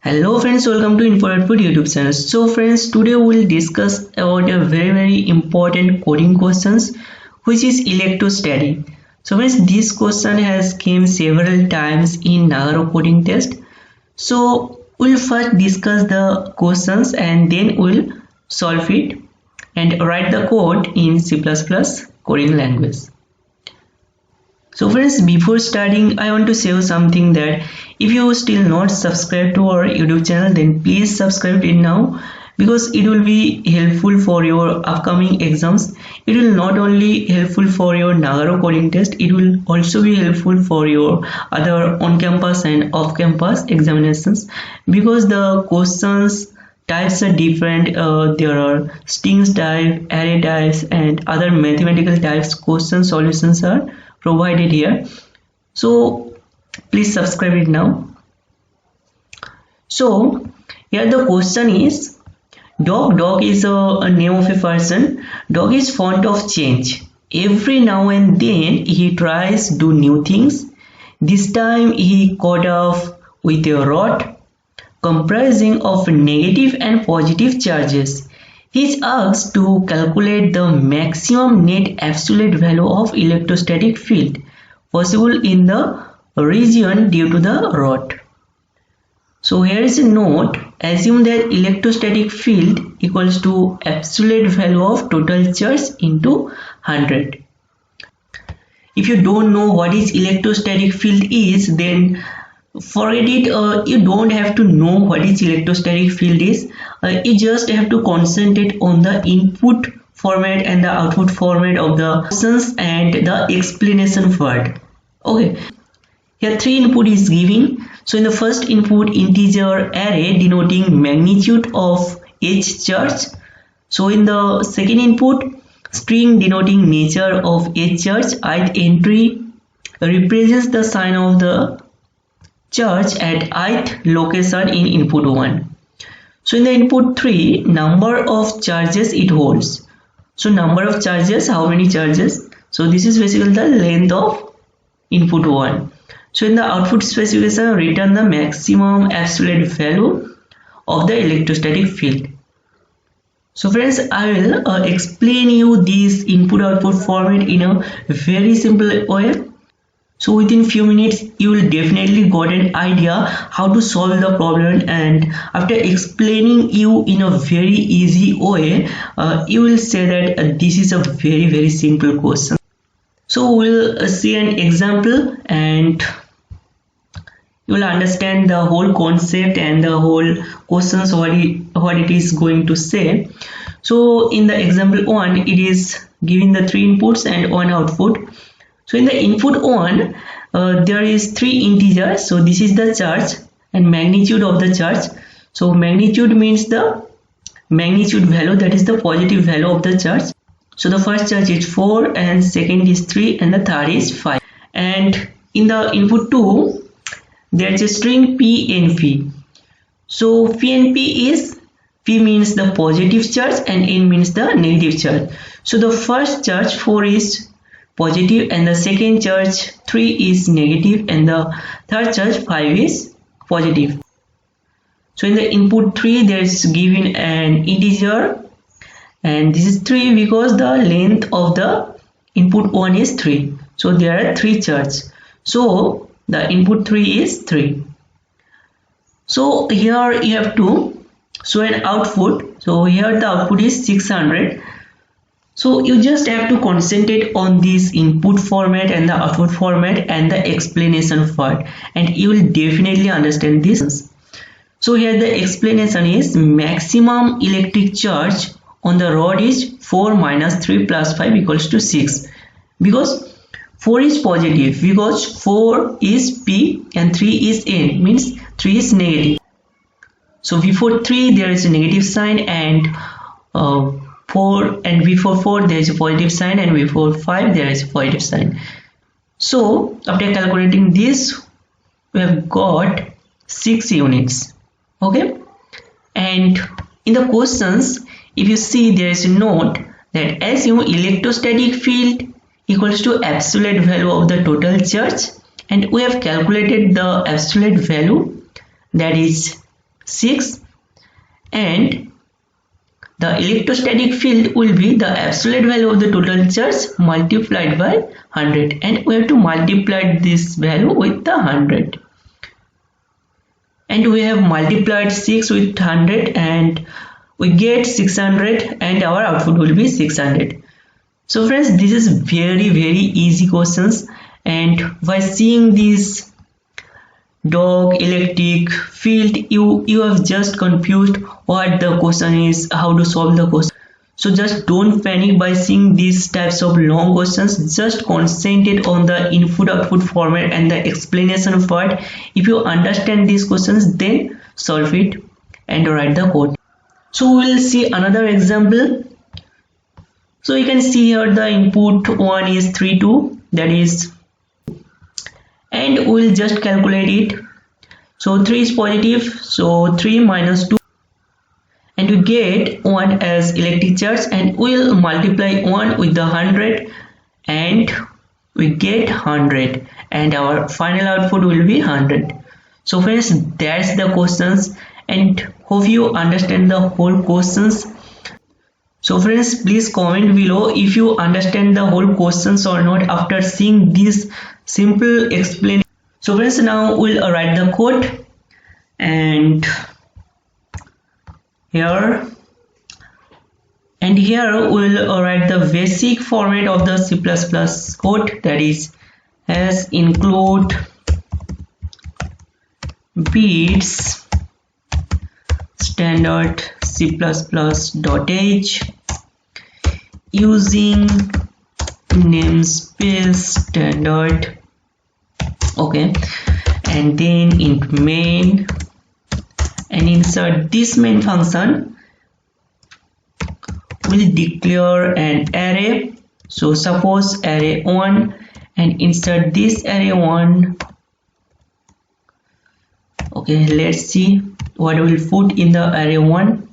Hello friends, welcome to Info Output YouTube channel. So friends, today we will discuss about a very important coding questions which is electrostatic. So friends, this question has came several times in Nagarro coding test. So we'll first discuss the questions and then we'll solve it and write the code in C++ coding language. So friends, before starting, I want to say something that if you still not subscribed to our YouTube channel, then please subscribe it now because it will be helpful for your upcoming exams. It will not only helpful for your Nagarro coding test, it will also be helpful for your other on-campus and off-campus examinations because the questions types are different. There are strings type, array types and other mathematical types question solutions are provided here. So please subscribe it now. So here the question is, dog is a name of a person. Dog is fond of change. Every now and then he tries do new things. This time he caught off with a rod comprising of negative and positive charges. He is asked to calculate the maximum net absolute value of electrostatic field possible in the region due to the rod. So here is a note, assume that electrostatic field equals to absolute value of total charge into 100. If you don't know what is electrostatic field is, then forget it. You don't have to know what is electrostatic field is. You just have to concentrate on the input format and the output format of the questions and the explanation part. Okay, here 3 input is given. So in the first input, integer array denoting magnitude of each charge. So in the second input, string denoting nature of each charge. Ith entry represents the sign of the charge at ith location in input 1. So in the input 3, number of charges it holds. So number of charges, how many charges? So this is basically the length of input 1. So in the output specification, return the maximum absolute value of the electrostatic field. So friends, I will explain you this input output format in a very simple way. So within few minutes you will definitely got an idea how to solve the problem, and after explaining you in a very easy way, you will say that this is a very simple question. So we'll see an example and you will understand the whole concept and the whole questions what it is going to say. So in the example 1, it is giving the 3 inputs and 1 output. So in the input 1, there is 3 integers. So this is the charge and magnitude of the charge. So magnitude means the magnitude value, that is the positive value of the charge. So the first charge is 4 and second is 3 and the third is 5. And in the input 2, there is a string P and P. So P and P is, P means the positive charge and N means the negative charge. So the first charge 4 is positive and the second charge 3 is negative and the third charge 5 is positive. So in the input 3, there is given an integer and this is 3 because the length of the input 1 is 3. So there are 3 charges. So the input 3 is 3. So here you have to show an output. So here the output is 600. So you just have to concentrate on this input format and the output format and the explanation part, and you will definitely understand this. So here the explanation is maximum electric charge on the rod is 4 minus 3 plus 5 equals to 6, because 4 is positive, because 4 is P and 3 is N, means 3 is negative. So before 3 there is a negative sign, and 4 and before 4 there is a positive sign, and before 5 there is a positive sign. So after calculating this, we have got 6 units. Okay, and in the questions, if you see, there is a note that assume electrostatic field equals to absolute value of the total charge, and we have calculated the absolute value, that is 6, and the electrostatic field will be the absolute value of the total charge multiplied by 100, and we have to multiply this value with the 100, and we have multiplied 6 with 100 and we get 600, and our output will be 600. So friends, this is very easy questions, and by seeing this dog electric field, you have just confused what the question is, how to solve the question. So just don't panic by seeing these types of long questions. Just concentrate on the input output format and the explanation part. If you understand these questions, then solve it and write the code. So we'll see another example. So you can see here the input 1 is 3 2, that is, and we'll just calculate it. So 3 is positive, so 3 minus 2, and we get 1 as electric charge, and we'll multiply 1 with the 100 and we get 100, and our final output will be 100. So friends, that's the questions, and hope you understand the whole questions. So friends, please comment below if you understand the whole questions or not after seeing this simple explanation. So friends, now we'll write the code, and here we'll write the basic format of the C++ code, that is as include bits standard C++.h using namespace standard, okay, and then int main, and insert this main function will declare an array. So suppose array 1, and insert this array 1. Okay, let's see what we'll put in the array 1.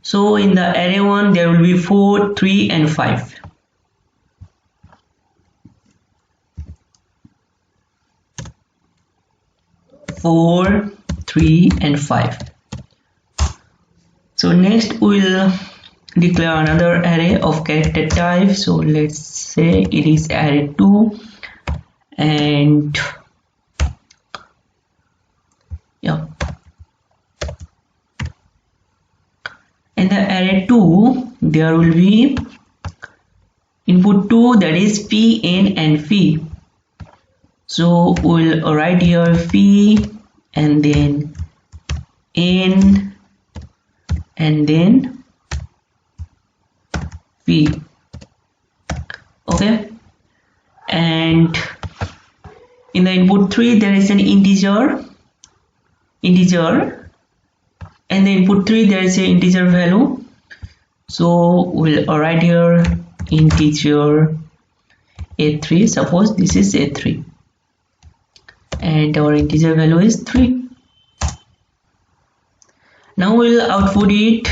So in the array 1 there will be 4, 3 and 5. Four, 3 and 5. So next we'll declare another array of character type. So let's say it is array 2, and yeah, in the array 2 there will be input 2, that is phi, n and phi. So we'll write here phi and then n and then phi, okay, and in the input 3 there is an integer, and the input 3 there is an integer value. So we'll write here integer a3, suppose this is a3, and our integer value is 3. Now we'll output it.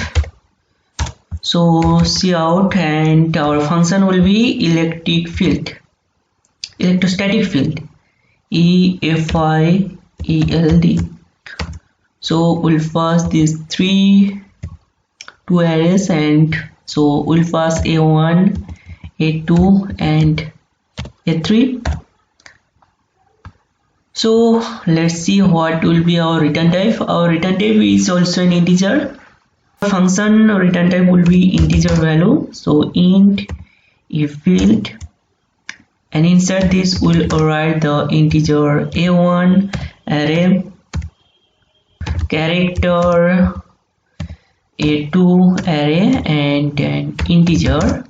So cout, and our function will be electrostatic field, EFIELD. So we'll pass these two arrays, and so we'll pass a1, a2 and a3. So let's see what will be our return type. Our return type is also an integer. Function return type will be integer value. So int field, and inside this we'll write the integer a1 array, character a2 array, and an integer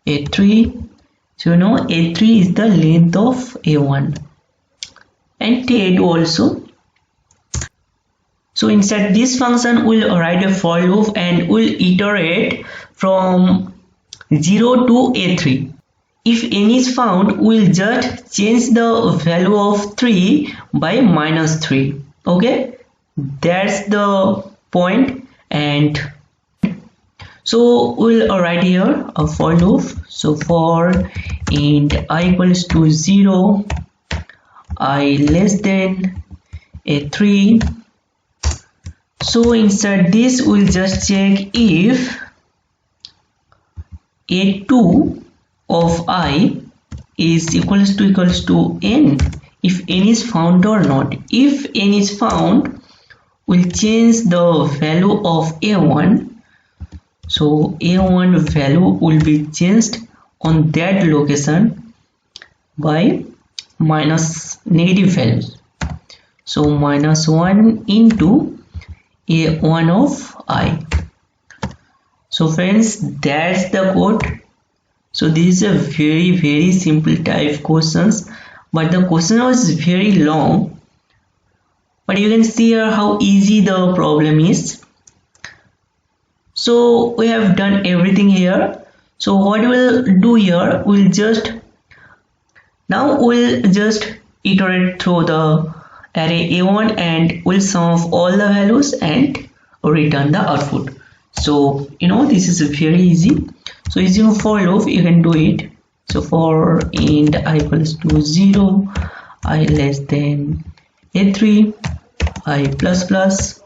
a3. So now a3 is the length of a1, and t8 also. So inside this function we'll write a for loop, and we'll iterate from 0 to a3. If n is found, we'll just change the value of 3 by -3. Okay, that's the point. And so we'll write here a for loop. So for int I equals to 0, I less than a3, So inside this we'll just check if a2 of I is equals to n, if n is found or not. If n is found, we'll change the value of a1. So a1 value will be changed on that location by minus negative values. So minus 1 into a1 of I. So friends, that's the code. So this is a very simple type questions, but the question was very long. But you can see here how easy the problem is. So we have done everything here. So what we'll do here, we'll just iterate through the array a1 and we'll sum of all the values and return the output. So this is very easy. So using for loop you can do it. So for int I equals to 0, I less than a3, I plus plus,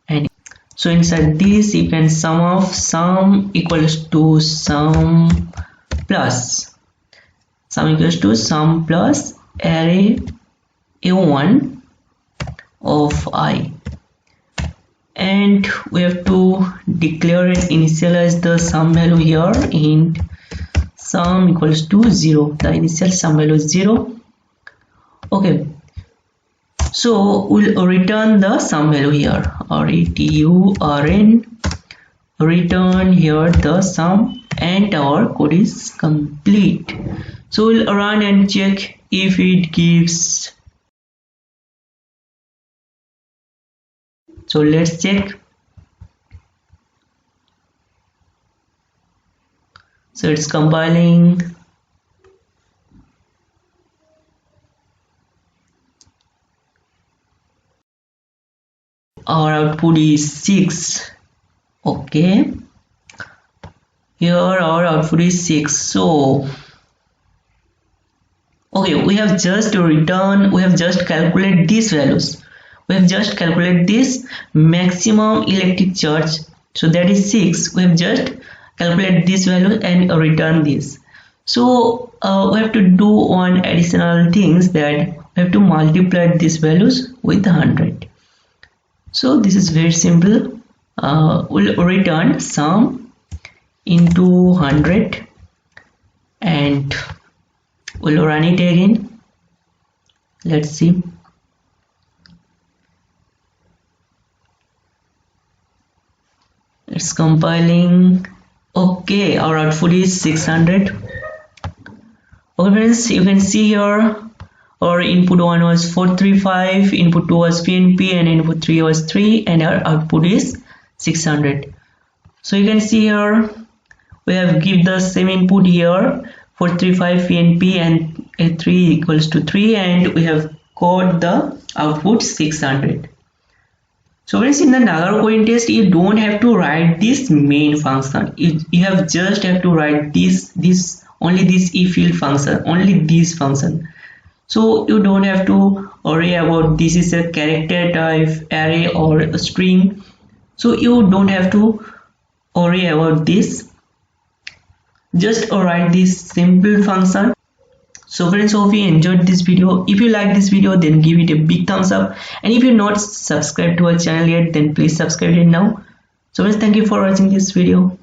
and so inside this you can sum equals to sum plus array a1 of I, and we have to declare and initialize the sum value here. Int sum equals to 0, the initial sum value is 0. Okay, so we'll return the sum value here, return, return here the sum, and our code is complete. So we'll run and check if it gives. So let's check. So it's compiling. Our output is 6. Okay, here our output is 6. So okay, we have just calculated these values. We have just calculated this maximum electric charge, so that is 6. We have just calculated this value and return this. So we have to do one additional things, that we have to multiply these values with 100. So this is very simple. We'll return sum into 100 and we'll run it again. Let's see. It's compiling. Okay, our output is 600. Okay friends, you can see here our input 1 was 435, input 2 was PNP, and input 3 was 3, and our output is 600. So you can see here we have give the same input here, 435 PNP and a3 equals to 3, and we have got the output 600. So friends, in the Nagarro coding test you don't have to write this main function. You have to write only this if function, only this function. So you don't have to worry about this is a character type, array or a string. So you don't have to worry about this. Just write this simple function. So friends, hope you enjoyed this video. If you like this video, then give it a big thumbs up, and if you're not subscribed to our channel yet, then please subscribe it now. So friends, thank you for watching this video.